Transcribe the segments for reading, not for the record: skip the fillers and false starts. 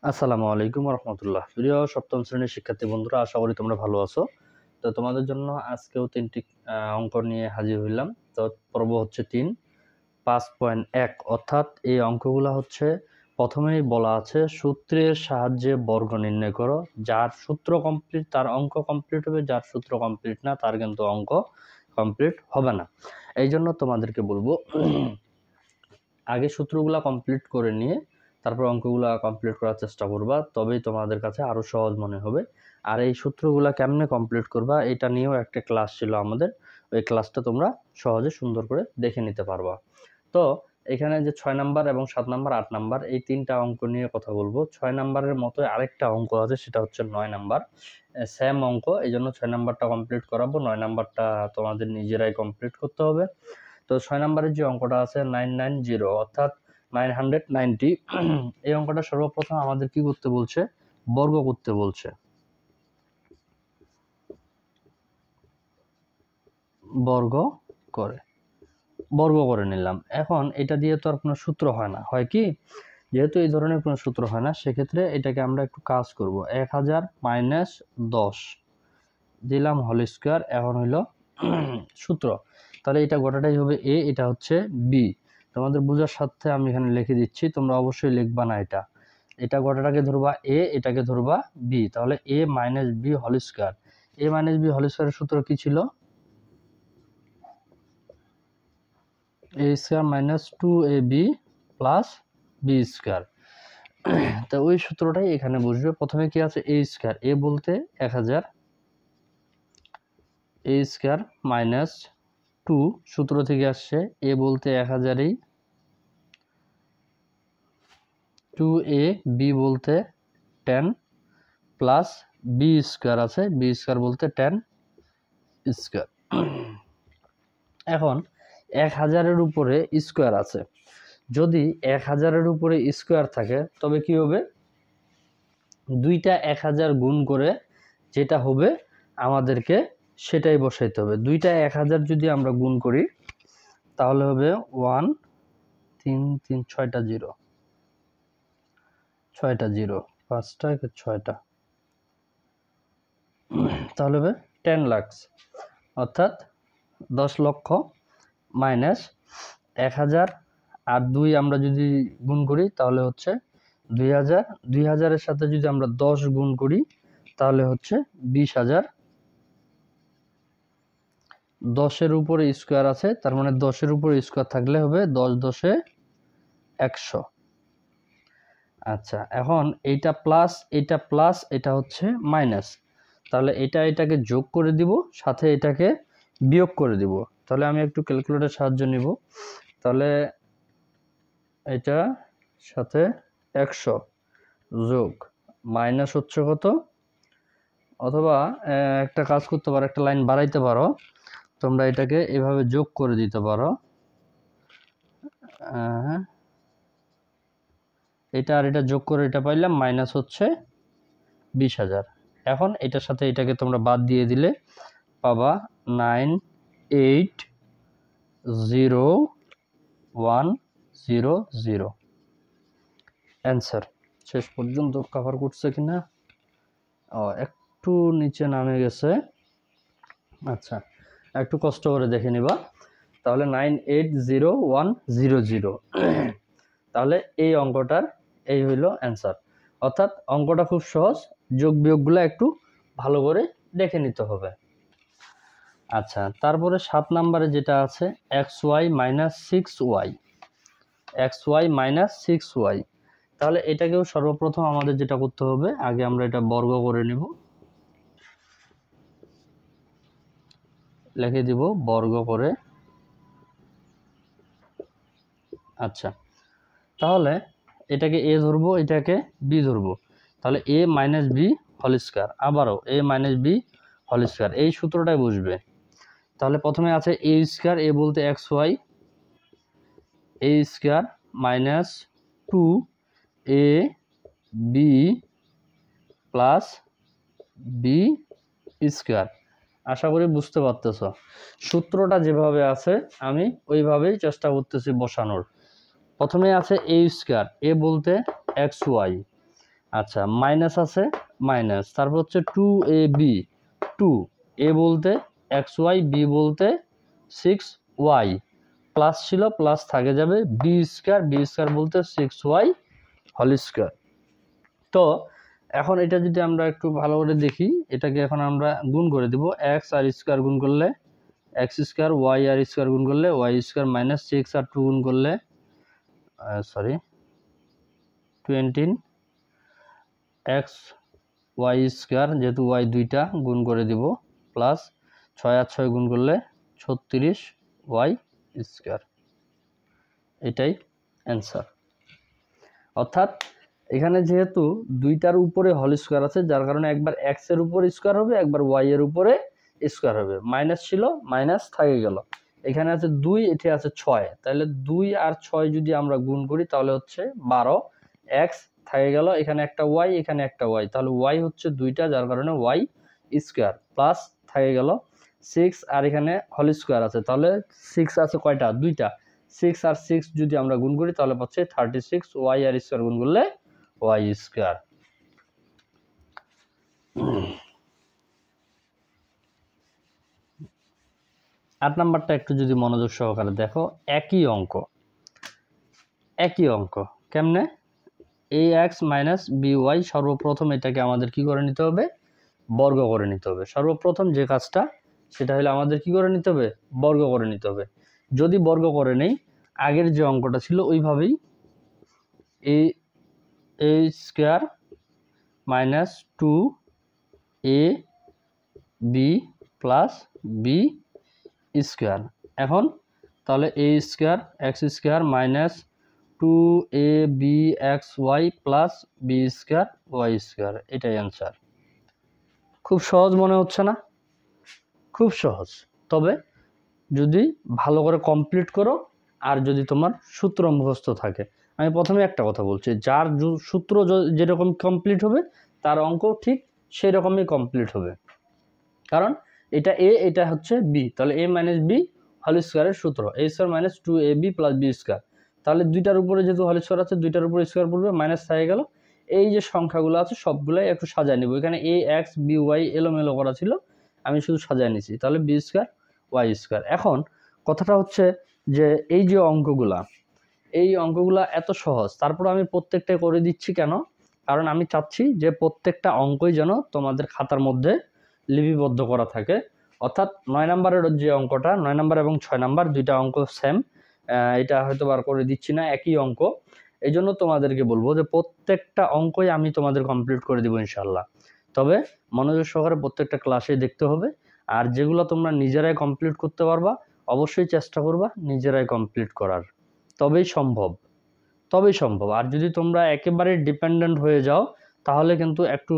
আসসালামু আলাইকুম রহমতুল্লাহ। প্রিয় সপ্তম শ্রেণীর শিক্ষার্থী বন্ধুরা, আশা করি তোমরা ভালো আছো। তো তোমাদের জন্য আজকেও 3টি অঙ্ক নিয়ে হাজির হইলাম। তো পর্ব হচ্ছে 3, 5.1। অর্থাৎ এই অঙ্কগুলো হচ্ছে প্রথমেই বলা আছে সূত্রের সাহায্যে বর্গ নির্ণয় করো। যার সূত্র কমপ্লিট তার অঙ্ক কমপ্লিট হবে, যার সূত্র কমপ্লিট না তার কিন্তু অঙ্ক কমপ্লিট হবে না। এই জন্য তোমাদেরকে বলবো আগে সূত্রগুলো কমপ্লিট করে নিয়ে তারপর অঙ্কগুলো কমপ্লিট করার চেষ্টা করবা, তবেই তোমাদের কাছে আরও সহজ মনে হবে। আর এই সূত্রগুলো কেমনে কমপ্লিট করবা এটা নিয়েও একটা ক্লাস ছিল আমাদের, ওই ক্লাসটা তোমরা সহজে সুন্দর করে দেখে নিতে পারবা। তো এখানে যে 6 নাম্বার এবং 7 নাম্বার 8 নাম্বার এই 3টা অঙ্ক নিয়ে কথা বলবো। 6 নাম্বারের মতো আরেকটা অঙ্ক আছে, সেটা হচ্ছে 9 নাম্বার, সেম অঙ্ক। এই জন্য 6 নাম্বারটা কমপ্লিট করাবো, 9 নাম্বারটা তোমাদের নিজেরাই কমপ্লিট করতে হবে। তো 6 নাম্বারের যে অঙ্কটা আছে 990 অর্থাৎ 990, এই অঙ্কটা সর্বপ্রথম আমাদের কি করতে বলছে? বর্গ করতে বলছে। বর্গ করে নিলাম। এখন এটা দিয়ে তো আর কোনো সূত্র হয় না, হয় কি? যেহেতু এই ধরনের কোনো সূত্র হয় না, সেক্ষেত্রে এটাকে আমরা একটু কাজ করব। 1000 - 10 দিলাম হোল স্কোয়ার। এখন হইল সূত্র, তাহলে এটা গোটাটাই হবে এ, এটা হচ্ছে বি। তোমাদের বোঝার সাথে আমি এখানে লিখে দিচ্ছি, তোমরা অবশ্যই লিখবা না। এটা গোটাটাকে ধরবা এ, এটাকে ধরবা বি, তাহলে A minus B whole square. A minus B whole স্কোয়ারের সূত্র কি ছিল? A square minus 2ab plus B square. তো ওই সূত্রটাই এখানে বসবে। প্রথমে কি আছে? এ স্কোয়ার, এ বলতে 1000, এ স্কোয়ার মাইনাস 2 সূত্র থেকে আসছে, এ বলতে 1000ই, 2a, বি বলতে 10 প্লাস বি স্কোয়ার আছে, বি স্কোয়ার বলতে 10 স্কোয়ার। এখন 1000-এর উপরে স্কোয়ার আছে, যদি 1000-এর উপরে স্কোয়ার থাকে তবে কি হবে? দুইটা 1000 গুণ করে যেটা হবে আমাদেরকে সেটাই বসাইতে হবে। দুইটা 1000 যদি আমরা গুণ করি তাহলে হবে 1 3 3 6টা 0, 6টা 0, 5টা 6টা, তাহলে হবে 10 লাখ, অর্থাৎ 10 লক্ষ মাইনাস 1000 আর 2 আমরা যদি গুণ করি তাহলে হচ্ছে 2000, 2000-এর সাথে যদি আমরা 10 গুণ করি তাহলে হচ্ছে 20,000। 10-এর উপরে স্কোয়ার আছে, তার মানে 10-এর উপরে স্কোয়ার থাকলে হবে 10 10 100। আচ্ছা, এখন এইটা প্লাস, এটা প্লাস, এটা হচ্ছে মাইনাস, তাহলে এটাকে যোগ করে দিব, সাথে এটাকে বিয়োগ করে দিব। তাহলে আমি একটু ক্যালকুলেটরের সাহায্য নিব। তাহলে এটা সাথে 100 যোগ মাইনাস হচ্ছে কত? অথবা একটা কাজ করতে পারো, একটা লাইন বাড়াইতে পারো, তোমরা এটাকে এভাবে যোগ করে দিতে পারো। এটা আর এটা যোগ করে এটা পাইলাম মাইনাস হচ্ছে 20,000। এখন এটার সাথে এটাকে তোমরা বাদ দিয়ে দিলে পাবা 980,100। অ্যান্সার শেষ পর্যন্ত কভার করছে কিনা? একটু নিচে নামে গেছে। আচ্ছা, একটু কষ্ট করে দেখে নিবা। তাহলে 980,100। তাহলে এই অঙ্কটার এই হইল অ্যান্সার। অর্থাৎ অঙ্কটা খুব সহজ, যোগ বিয়োগগুলো একটু ভালো করে দেখে নিতে হবে। আচ্ছা, তারপরে 7 নম্বরে যেটা আছে xy - 6y, xy - 6y। তাহলে এটাকেও সর্বপ্রথম আমাদের যেটা করতে হবে, আগে আমরা এটা বর্গ করে নিব, লিখে দিব বর্গ করে। আচ্ছা, তাহলে এটাকে এ ধরবো, এটাকে বি ধরবো, তাহলে A minus B whole square, আবারও এ মাইনাস বি হোল স্কোয়ার, এই সূত্রটাই বুঝবে। তাহলে প্রথমে আছে এ স্কোয়ার, এ বলতে x Y, A square minus 2 A B plus B square. আশা করি বুঝতে পারতেছ। সূত্রটা যেভাবে আছে আমি ওইভাবেই চেষ্টা করতেছি বসানোর। প্রথমে আছে এ স্কোয়ার, এ বলতে এক্স ওয়াই, আচ্ছা মাইনাস আছে মাইনাস, তারপর হচ্ছে 2ab, 2a বলতে xy, b বলতে 6y, প্লাস ছিল প্লাস থাকে যাবে, বি স্কয়ার বলতে 6y হোল স্কয়ার। তো এখন এটা যদি আমরা একটু ভালো করে দেখি, এটাকে এখন আমরা গুণ করে দিব, x আর স্কয়ার গুণ করলে x স্কয়ার, y আর স্কয়ার গুণ করলে y স্কয়ার, মাইনাস 6 আর 2 গুণ করলে 20 x y স্কয়ার, যেহেতু y দুইটা গুণ করে দিব, প্লাস 6 আর 6 গুণ করলে 36 y স্কয়ার। এটাই অ্যান্সার। অর্থাৎ এখানে যেহেতু দুইটার উপরে হোল স্কয়ার আছে, যার কারণে একবার x এর উপরে স্কয়ার হবে, একবার y এর উপরে স্কয়ার হবে। মাইনাস ছিল মাইনাস থাকে গেল, এখানে আছে 2, এটি আছে 6, তাহলে 2 আর 6 যদি আমরা গুণ করি তাহলে হচ্ছে 12, x থাকে গেল, এখানে একটা y, এখানে একটা y, তাহলে y হচ্ছে দুইটা, যার কারণে y স্কয়ার, প্লাস থাকে গেল 6 আর এখানে হোল স্কয়ার আছে, তাহলে 6 আছে কয়টা? দুইটা, 6 আর 6 যদি আমরা গুণ করি তাহলে পাচ্ছি 36, y আর স্কয়ার গুণ করলে y স্কয়ার। 8 নাম্বারটা একটু যদি মনোযোগ সহকারে দেখো, একই অঙ্ক কেমনে? ax মাইনাস by, সর্বপ্রথম এটাকে আমাদের কি করে নিতে হবে? বর্গ করে নিতে হবে। সর্বপ্রথম যে কাজটা সেটা হলো আমাদের কি করে নিতে হবে? বর্গ করে নিতে হবে। যদি বর্গ করে নেই, আগের যে অঙ্কটা ছিল ওইভাবেই a square minus 2ab plus b square. এখন তাহলে a square x square minus 2abxy plus b square y square, এটাই অ্যান্সার। খুব সহজ মনে হচ্ছে না? খুব সহজ, তবে যদি ভালো করে কমপ্লিট করো আর যদি তোমার সূত্র মুখস্থ থাকে। আমি প্রথমে একটা কথা বলছি, যার সূত্র যেরকম কমপ্লিট হবে তার অঙ্ক ঠিক সেই রকমই কমপ্লিট হবে। কারণ এটা a, এটা হচ্ছে b, তাহলে a মাইনাস b হোল স্কয়ারের সূত্র a square minus 2ab plus b square. তাহলে দুইটার উপরে যেহেতু হোল স্কয়ার আছে, দুইটার উপরে স্কয়ার পড়বে, মাইনাস হয়ে গেল। এই যে সংখ্যাগুলো আছে সবগুলাই একটু সাজায় নিব। এখানে a x b y এলোমেলো করা ছিল, আমি শুধু সাজায় নিছি, তাহলে b স্কয়ার y স্কয়ার। এখন কথাটা হচ্ছে যে এই যে অঙ্কগুলা এত সহজ, তারপর আমি প্রত্যেকটা করে দিচ্ছি কেন? কারণ আমি চাচ্ছি যে প্রত্যেকটা অঙ্কই যেন তোমাদের খাতার মধ্যে লিপিবদ্ধ করা থাকে। অর্থাৎ 9 নম্বরের যে অঙ্কটা, 9 নম্বর এবং 6 নম্বর দুইটা অঙ্ক সেম, এটা হয়তো বার করে দিচ্ছি না, একই অঙ্ক। এই জন্য তোমাদেরকে বলবো যে প্রত্যেকটা অঙ্কই আমি তোমাদের কমপ্লিট করে দিব ইনশাল্লাহ। তবে মনোযোগ সহকারে প্রত্যেকটা ক্লাসে দেখতে হবে, আর যেগুলো তোমরা নিজেরাই কমপ্লিট করতে পারবা অবশ্যই চেষ্টা করবা নিজেরাই কমপ্লিট করার, তবেই সম্ভব। আর যদি তোমরা একেবারে ডিপেন্ডেন্ট হয়ে যাও তাহলে কিন্তু একটু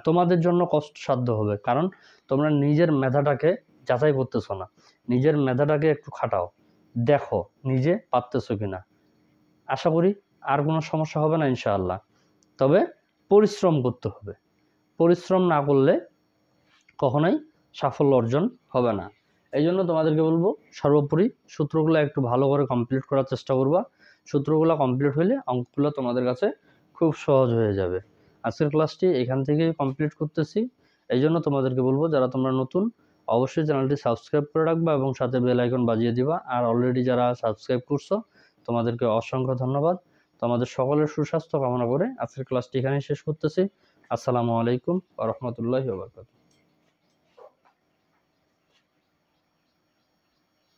তোমাদের জন্য কষ্টসাধ্য হবে, কারণ তোমরা নিজের মেধাটাকে যাচাই করতেছো না। নিজের মেধাটাকে একটু খাটাও, দেখো নিজে পারতেছো কিনা। আশা করি আর কোনো সমস্যা হবে না ইনশাআল্লাহ। তবে পরিশ্রম করতে হবে, পরিশ্রম না করলে কখনোই সাফল্য অর্জন হবে না। এই জন্য তোমাদেরকে বলবো সর্বোপরি সূত্রগুলো একটু ভালো করে কমপ্লিট করার চেষ্টা করবা। সূত্রগুলো কমপ্লিট হলে অঙ্কগুলো তোমাদের কাছে খুব সহজ হয়ে যাবে। আজকের ক্লাসটি এখান থেকেই কমপ্লিট করতেছি। এই জন্য তোমাদেরকে বলবো যারা তোমরা নতুন অবশ্যই চ্যানেলটি সাবস্ক্রাইব করে রাখবা এবং সাথে বেল আইকন বাজিয়ে দিবা। আর অলরেডি যারা সাবস্ক্রাইব করছো তোমাদেরকে অসংখ্য ধন্যবাদ। তোমাদের সকলের সুস্বাস্থ্য কামনা করে আজকের ক্লাসটি এখানেই শেষ করতেছি। আসসালামু আলাইকুম ওয়া রাহমাতুল্লাহি ওয়া বারাকাতুহু।